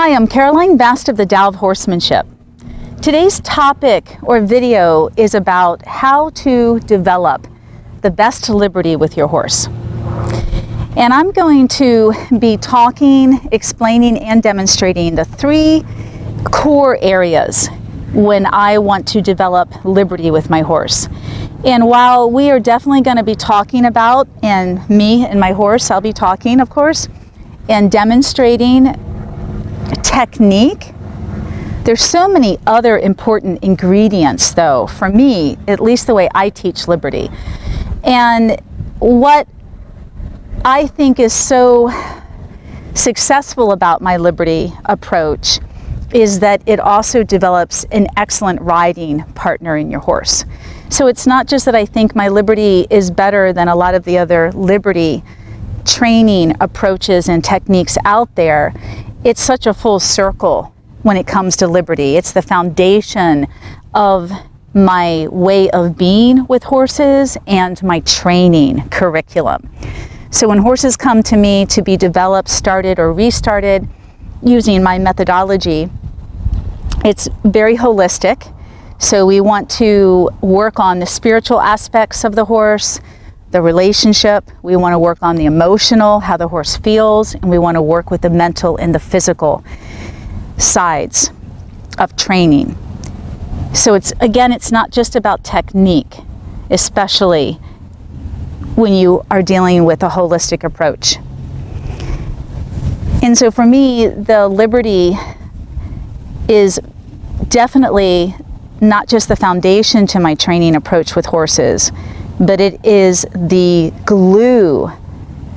Hi, I'm Caroline Bast of the Tao of Horsemanship. Today's topic or video is about how to develop the best liberty with your horse. And I'm going to be talking, explaining, and demonstrating the three core areas when I want to develop liberty with my horse. And while we are definitely going to be talking about, and me and my horse, I'll be talking, of course, and demonstrating technique, there's so many other important ingredients, though, for me, at least the way I teach liberty. And what I think is so successful about my liberty approach is that it also develops an excellent riding partner in your horse. So it's not just that I think my liberty is better than a lot of the other liberty training approaches and techniques out there. It's such a full circle when it comes to liberty. It's the foundation of my way of being with horses and my training curriculum. So when horses come to me to be developed, started, or restarted using my methodology, it's very holistic. So we want to work on the spiritual aspects of the horse, the relationship, we want to work on the emotional, how the horse feels, and we want to work with the mental and the physical sides of training. So it's not just about technique, especially when you are dealing with a holistic approach. And so for me, the liberty is definitely not just the foundation to my training approach with horses, but it is the glue.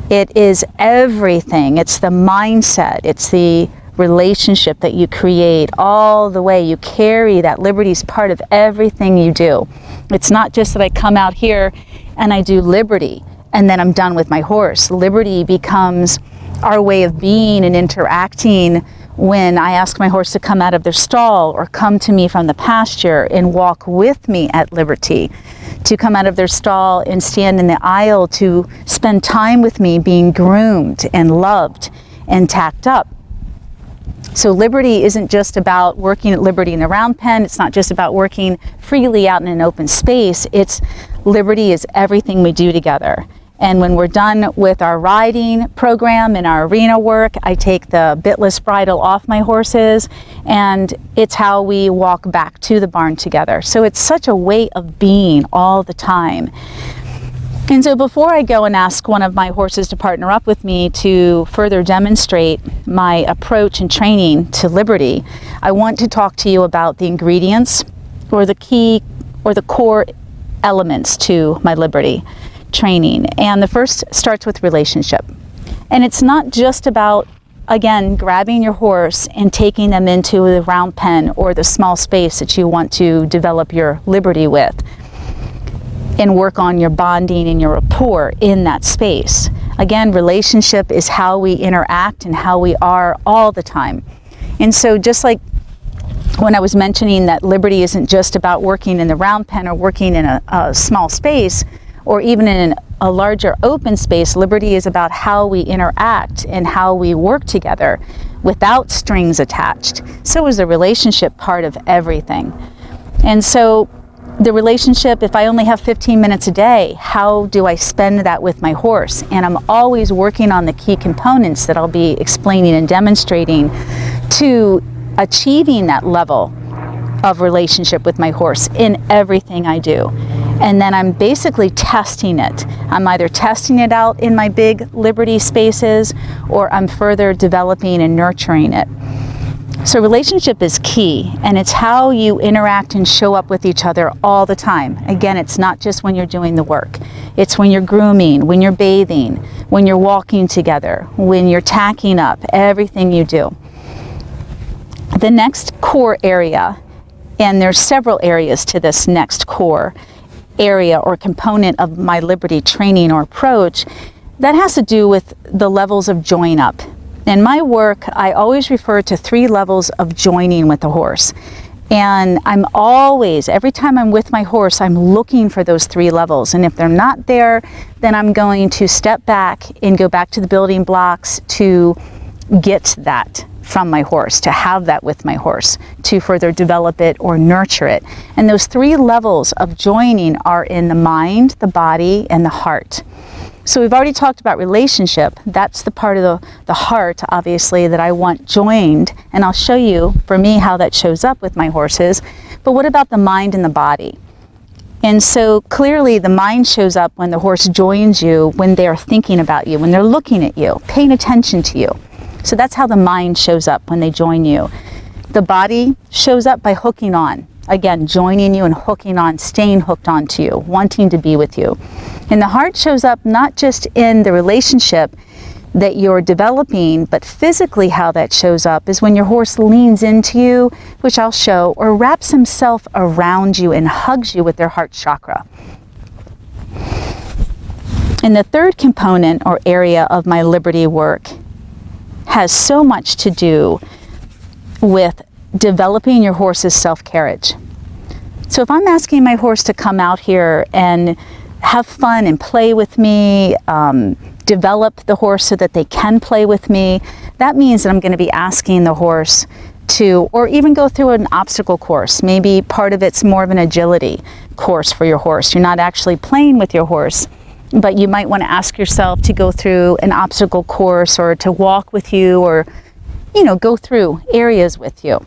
It is everything. It's the mindset. It's the relationship that you create all the way. You carry that. Liberty's part of everything you do. It's not just that I come out here and I do liberty and then I'm done with my horse. Liberty becomes our way of being and interacting when I ask my horse to come out of their stall or come to me from the pasture and walk with me at liberty, to come out of their stall and stand in the aisle to spend time with me being groomed and loved and tacked up. So liberty isn't just about working at liberty in the round pen. It's not just about working freely out in an open space. Liberty is everything we do together. And when we're done with our riding program and our arena work, I take the bitless bridle off my horses, and it's how we walk back to the barn together. So it's such a way of being all the time. And so before I go and ask one of my horses to partner up with me to further demonstrate my approach and training to liberty, I want to talk to you about the ingredients or the key or the core elements to my liberty training. And the first starts with relationship. And it's not just about, again, grabbing your horse and taking them into the round pen or the small space that you want to develop your liberty with and work on your bonding and your rapport in that space. Again, relationship is how we interact and how we are all the time. And so just like when I was mentioning that liberty isn't just about working in the round pen or working in a small space, or even in a larger open space, liberty is about how we interact and how we work together without strings attached. So is the relationship part of everything. And so the relationship, if I only have 15 minutes a day, how do I spend that with my horse? And I'm always working on the key components that I'll be explaining and demonstrating to achieving that level of relationship with my horse in everything I do. And then I'm basically testing it. I'm either testing it out in my big liberty spaces, or I'm further developing and nurturing it. So relationship is key, and it's how you interact and show up with each other all the time. Again, it's not just when you're doing the work. It's when you're grooming, when you're bathing, when you're walking together, when you're tacking up, everything you do. The next core area, and there's several areas to this next core area or component of my liberty training or approach, that has to do with the levels of join up. In my work, I always refer to 3 levels of joining with the horse. And I'm always, every time I'm with my horse, I'm looking for those 3 levels. And if they're not there, then I'm going to step back and go back to the building blocks to get that from my horse, to have that with my horse, to further develop it or nurture it. And those 3 levels of joining are in the mind, the body, and the heart. So we've already talked about relationship. That's the part of the heart, obviously, that I want joined. And I'll show you, for me, how that shows up with my horses. But what about the mind and the body? And so clearly the mind shows up when the horse joins you, when they are thinking about you, when they're looking at you, paying attention to you. So that's how the mind shows up when they join you. The body shows up by hooking on. Again, joining you and hooking on, staying hooked onto you, wanting to be with you. And the heart shows up not just in the relationship that you're developing, but physically how that shows up is when your horse leans into you, which I'll show, or wraps himself around you and hugs you with their heart chakra. And the third component or area of my liberty work has so much to do with developing your horse's self-carriage. So if I'm asking my horse to come out here and have fun and play with me, develop the horse so that they can play with me, that means that I'm going to be asking the horse to, or even go through an obstacle course. Maybe part of it's more of an agility course for your horse. You're not actually playing with your horse, but you might want to ask yourself to go through an obstacle course, or to walk with you, or, you know, go through areas with you.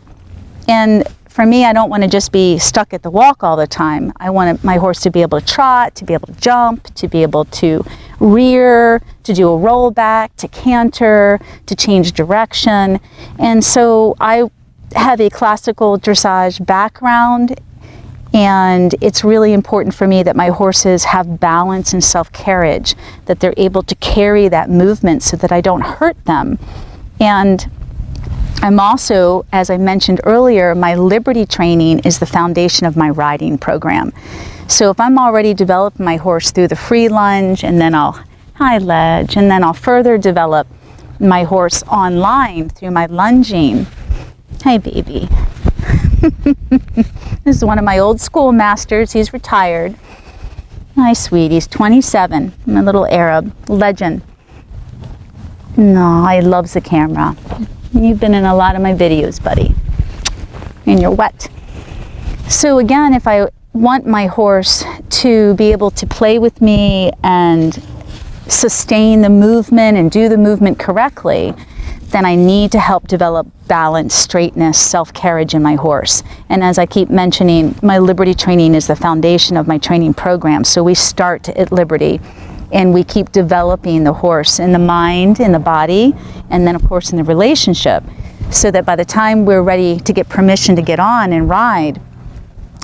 And for me, I don't want to just be stuck at the walk all the time. I want my horse to be able to trot, to be able to jump, to be able to rear, to do a roll back, to canter, to change direction. And so I have a classical dressage background, and it's really important for me that my horses have balance and self-carriage, that they're able to carry that movement so that I don't hurt them. And I'm also, as I mentioned earlier, my liberty training is the foundation of my riding program. So if I'm already developing my horse through the free lunge, and then I'll high ledge, and then I'll further develop my horse online through my lunging. Hi, baby. This is one of my old school masters. He's retired. Hi, sweetie. He's 27. My little Arab legend. No, he loves the camera. You've been in a lot of my videos, buddy. And you're wet. So again, if I want my horse to be able to play with me and sustain the movement and do the movement correctly, then I need to help develop balance, straightness, self-carriage in my horse. And as I keep mentioning, my liberty training is the foundation of my training program. So we start at liberty, and we keep developing the horse in the mind, in the body, and then of course in the relationship, so that by the time we're ready to get permission to get on and ride,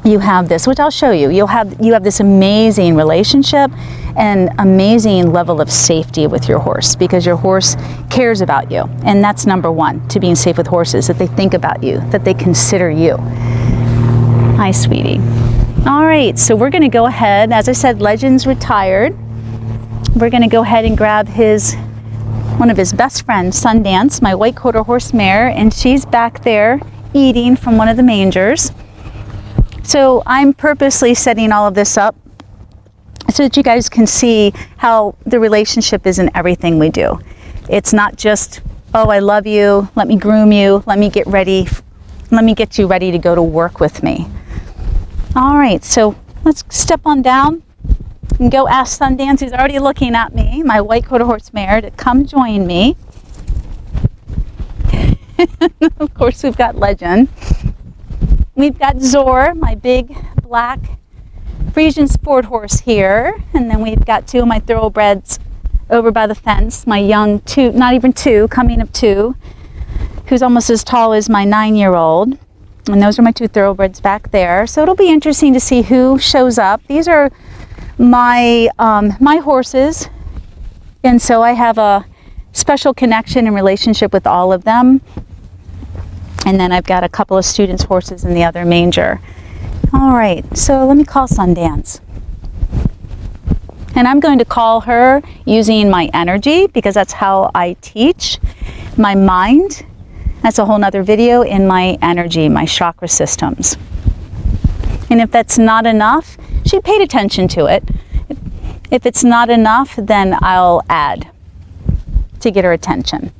you have this, which I'll show you. You have this amazing relationship and amazing level of safety with your horse, because your horse cares about you. And that's number one to being safe with horses, that they think about you, that they consider you. Hi, sweetie. All right, so we're gonna go ahead. As I said, Legend's retired. We're gonna go ahead and grab one of his best friends, Sundance, my white quarter horse mare, and she's back there eating from one of the mangers. So I'm purposely setting all of this up so that you guys can see how the relationship is in everything we do. It's not just, oh, I love you, let me groom you, let me get you ready to go to work with me. All right, so let's step on down and go ask Sundance, who's already looking at me, my white quarter horse mare, to come join me. Of course, we've got Legend. We've got Zor, my big black Frisian sport horse here. And then we've got two of my thoroughbreds over by the fence, my young two, not even two, coming of two, who's almost as tall as my 9-year-old. And those are my two thoroughbreds back there. So it'll be interesting to see who shows up. These are my horses, and so I have a special connection and relationship with all of them. And then I've got a couple of students' horses in the other manger. All right, so let me call Sundance. And I'm going to call her using my energy, because that's how I teach. My mind, that's a whole nother video, in my energy, my chakra systems. And if that's not enough, she paid attention to it. If it's not enough, then I'll add to get her attention.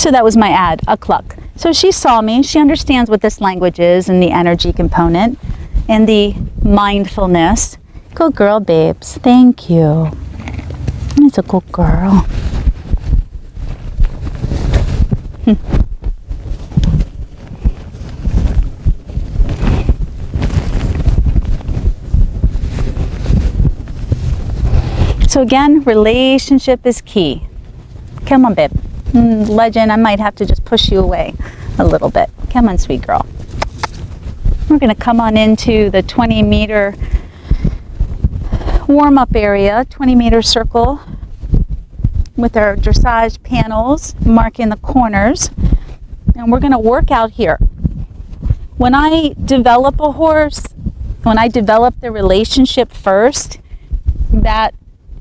So that was my ad, a cluck. So she saw me, she understands what this language is and the energy component and the mindfulness. Good girl, babes. Thank you. It's a good girl. So again, relationship is key. Come on, babe. Legend, I might have to just push you away a little bit. Come on, sweet girl. We're going to come on into the 20-meter warm-up area, 20-meter circle with our dressage panels, marking the corners. And we're going to work out here. When I develop a horse, when I develop the relationship first, that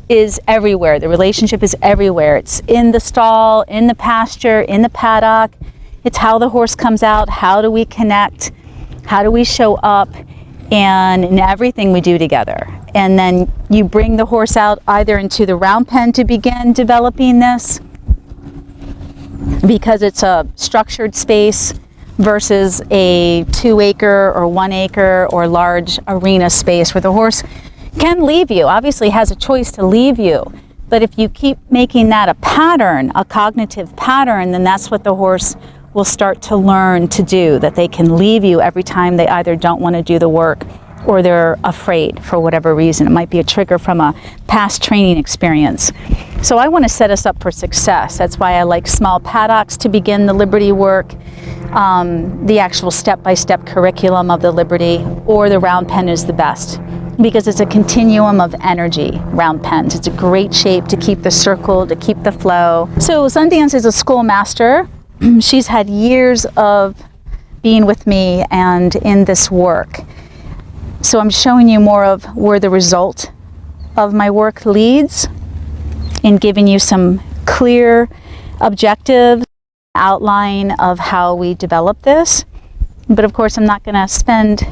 is everywhere. The relationship is everywhere. It's in the stall, in the pasture, in the paddock. It's how the horse comes out. How do we connect? How do we show up? And in everything we do together. And then you bring the horse out either into the round pen to begin developing this, because it's a structured space, versus a 2-acre or 1-acre or large arena space where the horse can leave you, obviously has a choice to leave you. But if you keep making that a pattern, a cognitive pattern, then that's what the horse will start to learn to do, that they can leave you every time they either don't want to do the work or they're afraid for whatever reason. It might be a trigger from a past training experience. So I want to set us up for success. That's why I like small paddocks to begin the Liberty work, the actual step-by-step curriculum of the Liberty, or the round pen is the best, because it's a continuum of energy, round pens. It's a great shape to keep the circle, to keep the flow. So Sundance is a schoolmaster. She's had years of being with me and in this work. So I'm showing you more of where the result of my work leads, in giving you some clear objectives, outline of how we develop this. But of course, I'm not going to spend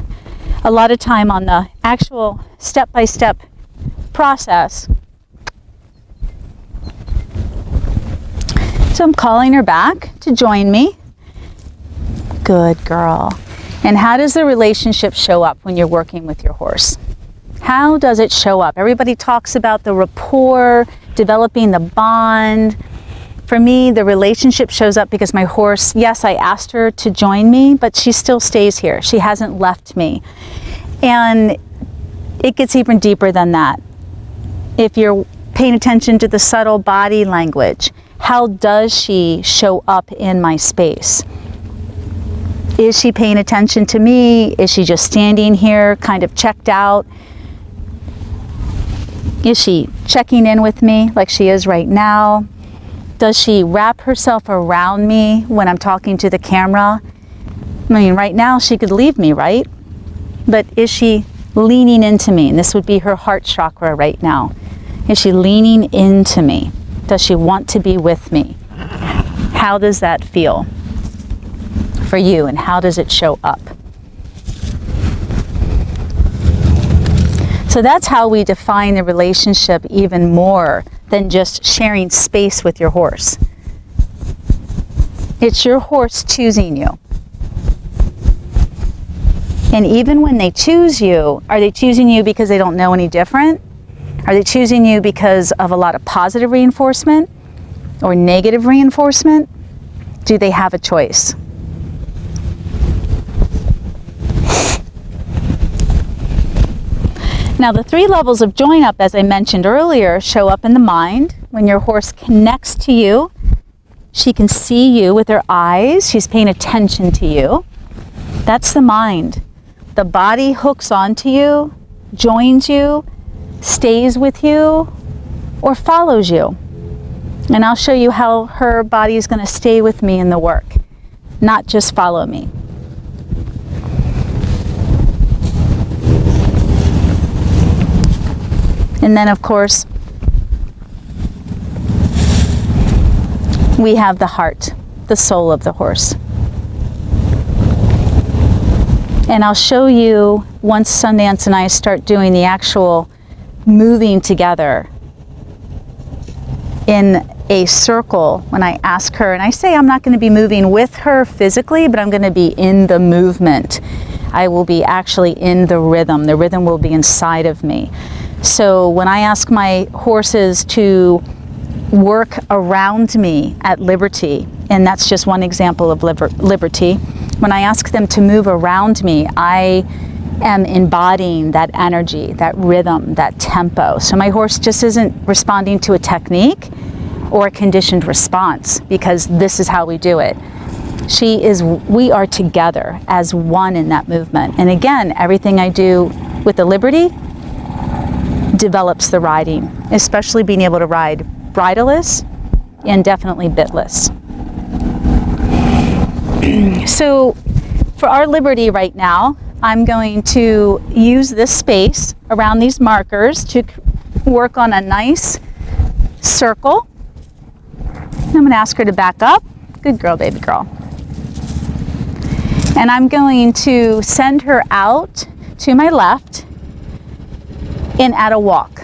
a lot of time on the actual step-by-step process. So I'm calling her back to join me. Good girl. And how does the relationship show up when you're working with your horse? How does it show up? Everybody talks about the rapport, developing the bond. For me, the relationship shows up because my horse, yes, I asked her to join me, but she still stays here. She hasn't left me. And it gets even deeper than that. If you're paying attention to the subtle body language, how does she show up in my space? Is she paying attention to me? Is she just standing here, kind of checked out? Is she checking in with me like she is right now? Does she wrap herself around me when I'm talking to the camera? I mean, right now she could leave me, right? But is she leaning into me? And this would be her heart chakra right now. Is she leaning into me? Does she want to be with me? How does that feel for you, and how does it show up? So that's how we define the relationship even more than just sharing space with your horse. It's your horse choosing you. And even when they choose you, are they choosing you because they don't know any different? Are they choosing you because of a lot of positive reinforcement or negative reinforcement? Do they have a choice? Now, the 3 levels of join up, as I mentioned earlier, show up in the mind. When your horse connects to you, she can see you with her eyes. She's paying attention to you. That's the mind. The body hooks onto you, joins you, stays with you, or follows you. And I'll show you how her body is going to stay with me in the work, not just follow me. And then, of course, we have the heart, the soul of the horse. And I'll show you once Sundance and I start doing the actual moving together in a circle when I ask her, and I say I'm not going to be moving with her physically, but I'm going to be in the movement. I will be actually in the rhythm. The rhythm will be inside of me. So when I ask my horses to work around me at liberty, and that's just one example of liberty, when I ask them to move around me, I am embodying that energy, that rhythm, that tempo. So my horse just isn't responding to a technique or a conditioned response, because this is how we do it. We are together as one in that movement. And again, everything I do with the liberty develops the riding, especially being able to ride bridleless and definitely bitless. So for our liberty right now, I'm going to use this space around these markers to work on a nice circle. I'm going to ask her to back up. Good girl, baby girl. And I'm going to send her out to my left and at a walk.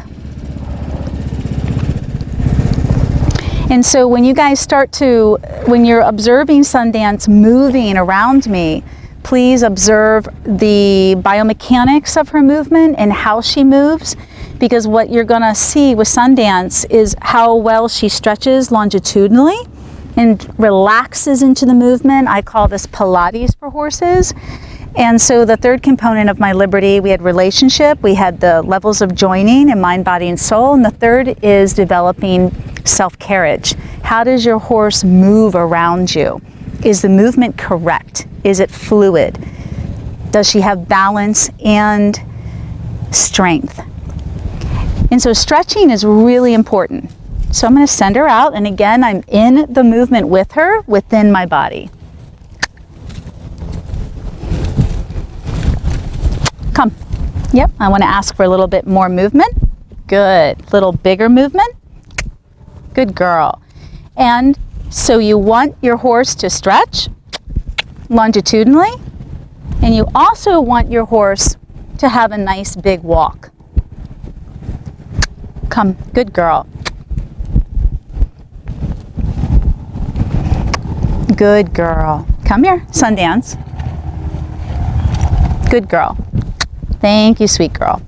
And so when you guys when you're observing Sundance moving around me, please observe the biomechanics of her movement and how she moves, because what you're going to see with Sundance is how well she stretches longitudinally and relaxes into the movement. I call this Pilates for horses. And so the third component of my liberty, we had relationship, we had the levels of joining in mind, body, and soul, and the third is developing self-carriage. How does your horse move around you? Is the movement correct? Is it fluid? Does she have balance and strength? And so stretching is really important. So I'm going to send her out, and again, I'm in the movement with her within my body. Come. Yep, I want to ask for a little bit more movement. Good. Little bigger movement. Good girl. And so you want your horse to stretch longitudinally, and you also want your horse to have a nice big walk. Come, good girl. Good girl. Come here, Sundance. Good girl. Thank you, sweet girl.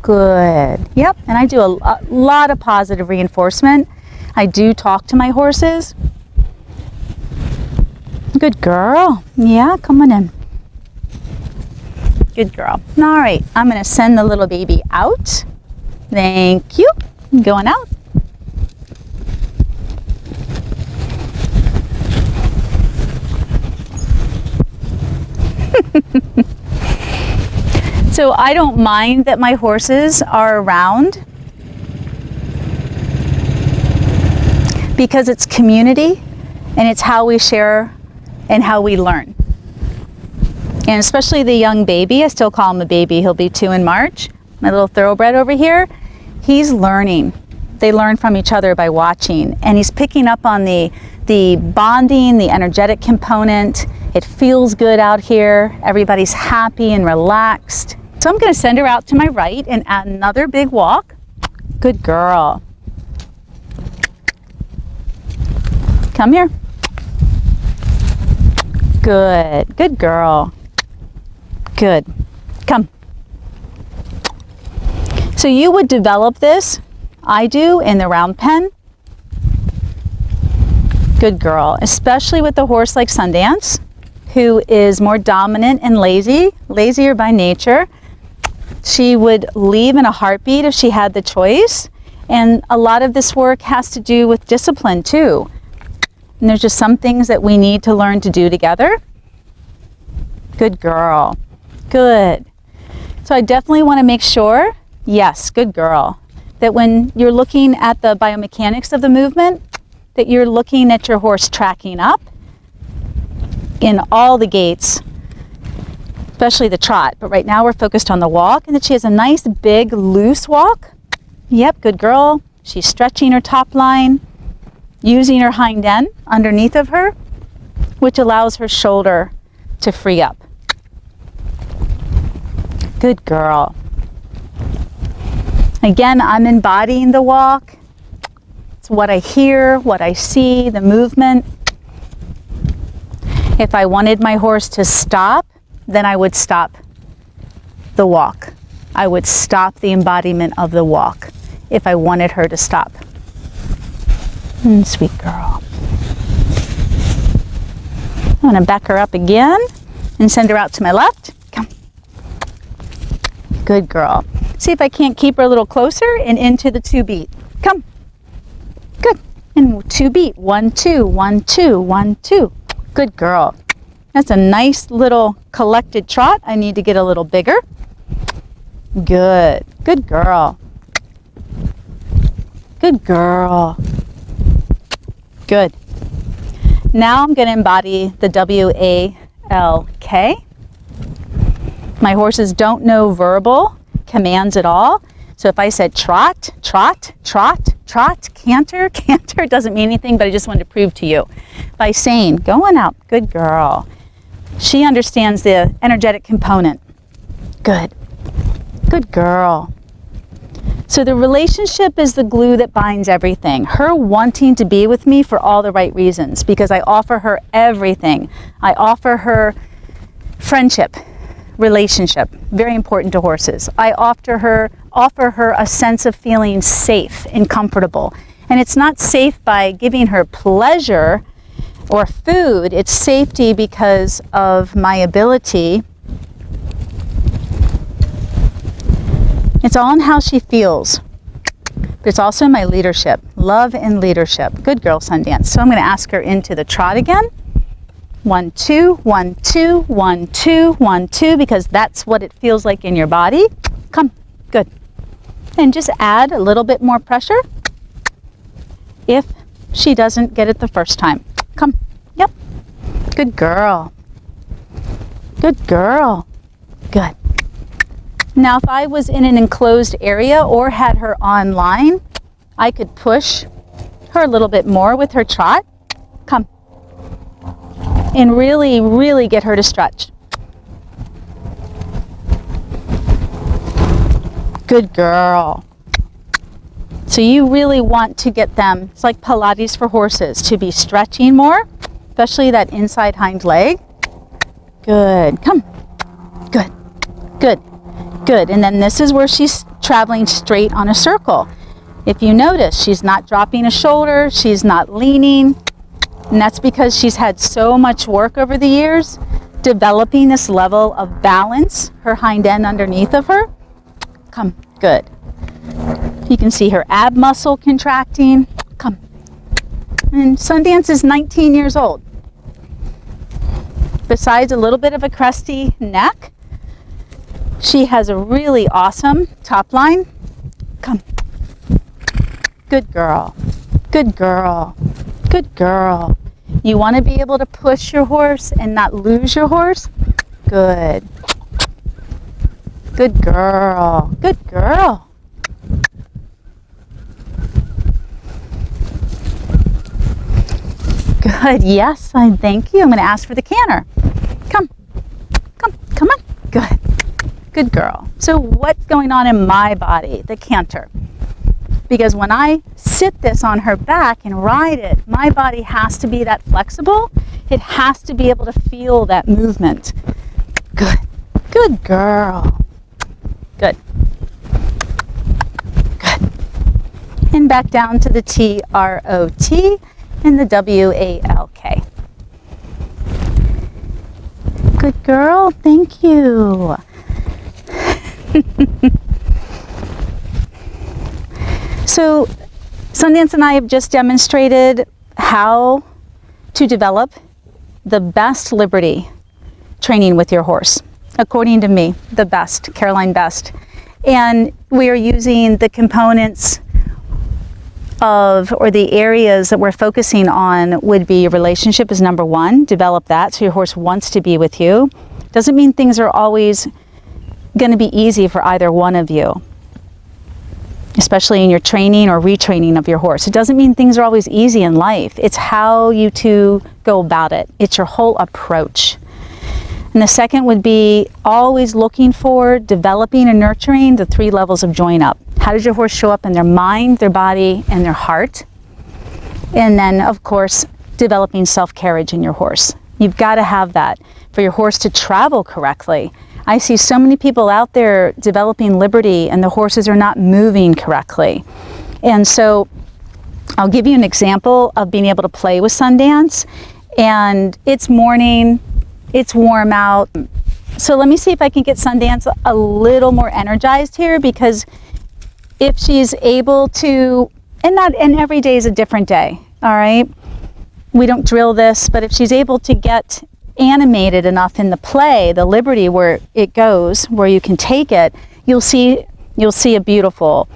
Good. Yep, and I do a lot of positive reinforcement. I do talk to my horses. Good girl. Yeah, come on in. Good girl. All right, I'm going to send the little baby out. Thank you. Going out. So I don't mind that my horses are around, because it's community and it's how we share and how we learn. And especially the young baby, I still call him a baby, he'll be 2 in March, my little thoroughbred over here, he's learning. They learn from each other by watching, and he's picking up on the bonding, the energetic component. It feels good out here. Everybody's happy and relaxed. So I'm going to send her out to my right and add another big walk. Good girl. Come here. Good. Good girl. Good. Come. So you would develop this, I do, in the round pen. Good girl. Especially with a horse like Sundance, who is more dominant and lazier by nature. She would leave in a heartbeat if she had the choice. And a lot of this work has to do with discipline too. And there's just some things that we need to learn to do together. Good girl. Good. So I definitely want to make sure, yes, good girl, that when you're looking at the biomechanics of the movement, that you're looking at your horse tracking up in all the gaits, especially the trot. But right now we're focused on the walk, and that she has a nice big loose walk. Yep, good girl. She's stretching her top line, using her hind end underneath of her, which allows her shoulder to free up. Good girl. Again, I'm embodying the walk. It's what I hear, what I see, the movement. If I wanted my horse to stop, then I would stop the walk. I would stop the embodiment of the walk if I wanted her to stop. Sweet girl. I'm going to back her up again and send her out to my left. Come. Good girl. See if I can't keep her a little closer and into the 2-beat. Come. Good. And 2-beat. 1, 2, 1, 2, 1, 2. Good girl. That's a nice little collected trot. I need to get a little bigger. Good. Good girl. Good girl. Good. Now I'm going to embody the W-A-L-K. My horses don't know verbal commands at all. So if I said trot, trot, trot, trot, canter, canter, doesn't mean anything, but I just wanted to prove to you. By saying, going out, good girl. She understands the energetic component. Good. Good girl. So the relationship is the glue that binds everything. Her wanting to be with me for all the right reasons, because I offer her everything. I offer her friendship, relationship, very important to horses. I offer her a sense of feeling safe and comfortable. And it's not safe by giving her pleasure or food. It's safety because of my ability. It's all in how she feels, but it's also my leadership, love and leadership. Good girl, Sundance. So I'm going to ask her into the trot again. 1, 2, 1, 2, 1, 2, 1, 2, because that's what it feels like in your body. Come, good. And just add a little bit more pressure if she doesn't get it the first time. Come, yep. Good girl. Good girl. Good. Now, if I was in an enclosed area or had her online, I could push her a little bit more with her trot. Come. And really, really get her to stretch. Good girl. So you really want to get them, it's like Pilates for horses, to be stretching more, especially that inside hind leg. Good. Come. Good. Good. Good. And then this is where she's traveling straight on a circle. If you notice, she's not dropping a shoulder, she's not leaning, and that's because she's had so much work over the years developing this level of balance, her hind end underneath of her. Come. Good. You can see her ab muscle contracting. Come. And Sundance is 19 years old. Besides a little bit of a crusty neck, she has a really awesome top line. Come. Good girl. Good girl. Good girl. You want to be able to push your horse and not lose your horse? Good. Good girl. Good girl. Good. Yes, I thank you. I'm going to ask for the canter. Come. Come. Come on. Good. Good girl. So what's going on in my body? The canter. Because when I sit this on her back and ride it, my body has to be that flexible. It has to be able to feel that movement. Good. Good girl. Good. Good. And back down to the T-R-O-T and the W-A-L-K. Good girl. Thank you. So Sundance and I have just demonstrated how to develop the best liberty training with your horse. According to me, the best, Caroline Best. And we are using the components of, or the areas that we're focusing on would be your relationship is number one. Develop that so your horse wants to be with you. Doesn't mean things are always going to be easy for either one of you, especially in your training or retraining of your horse. It doesn't mean things are always easy in life. It's how you two go about it. It's your whole approach. And the second would be always looking for, developing and nurturing the 3 levels of join up. How does your horse show up in their mind, their body, and their heart? And then, of course, developing self-carriage in your horse. You've got to have that for your horse to travel correctly. I see so many people out there developing liberty and the horses are not moving correctly. And so I'll give you an example of being able to play with Sundance. And it's morning, it's warm out. So let me see if I can get Sundance a little more energized here, because if she's able to, and every day is a different day, all right? We don't drill this, but if she's able to get animated enough in the play, the liberty where it goes, where you can take it, you'll see a beautiful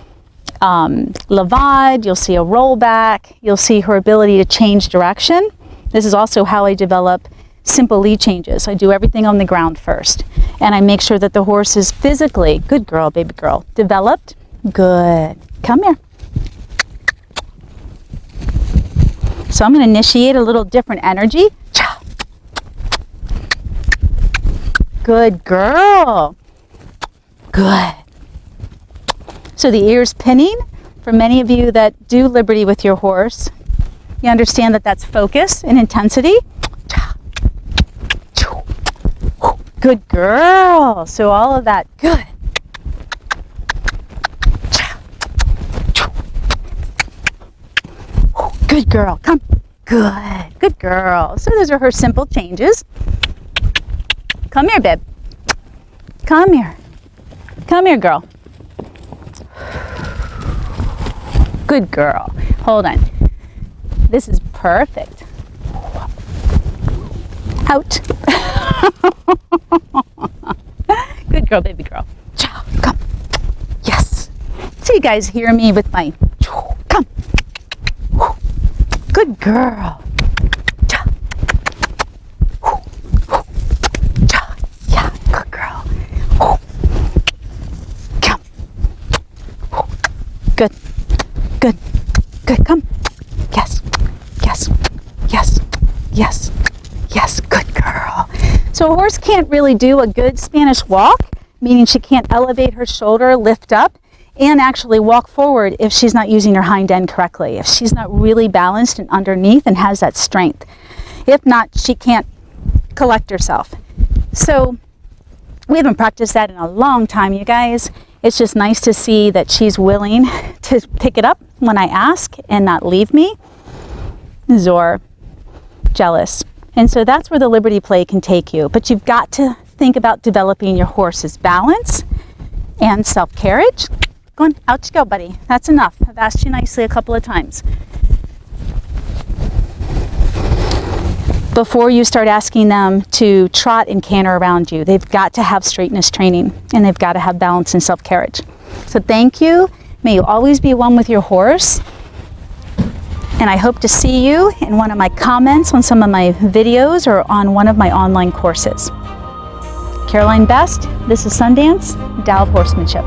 levade, you'll see a rollback, you'll see her ability to change direction. This is also how I develop simple lead changes. I do everything on the ground first, and I make sure that the horse is physically, good girl, baby girl, developed. Good. Come here. So I'm going to initiate a little different energy. Good girl. Good. So the ears pinning, for many of you that do liberty with your horse, you understand that that's focus and intensity. Good girl. So all of that, good. Good girl, come. Good, good girl. So those are her simple changes. Come here, babe. Come here. Come here, girl. Good girl. Hold on. This is perfect. Out. Good girl, baby girl. Come. Yes. So you guys hear me with my come. Good girl. Yeah, good girl. Come. Good. Good. Good. Come. Yes. Yes. Yes. Yes. Yes. Good girl. So a horse can't really do a good Spanish walk, meaning she can't elevate her shoulder, lift up, and actually walk forward if she's not using her hind end correctly, if she's not really balanced and underneath and has that strength. If not, she can't collect herself. So we haven't practiced that in a long time, you guys. It's just nice to see that she's willing to pick it up when I ask and not leave me. Zor, jealous. And so that's where the liberty play can take you. But you've got to think about developing your horse's balance and self-carriage. Go on, out you go, buddy. That's enough. I've asked you nicely a couple of times. Before you start asking them to trot and canter around you, they've got to have straightness training, and they've got to have balance and self-carriage. So thank you. May you always be one with your horse. And I hope to see you in one of my comments on some of my videos or on one of my online courses. Caroline Best, this is Sundance, Tao of Horsemanship.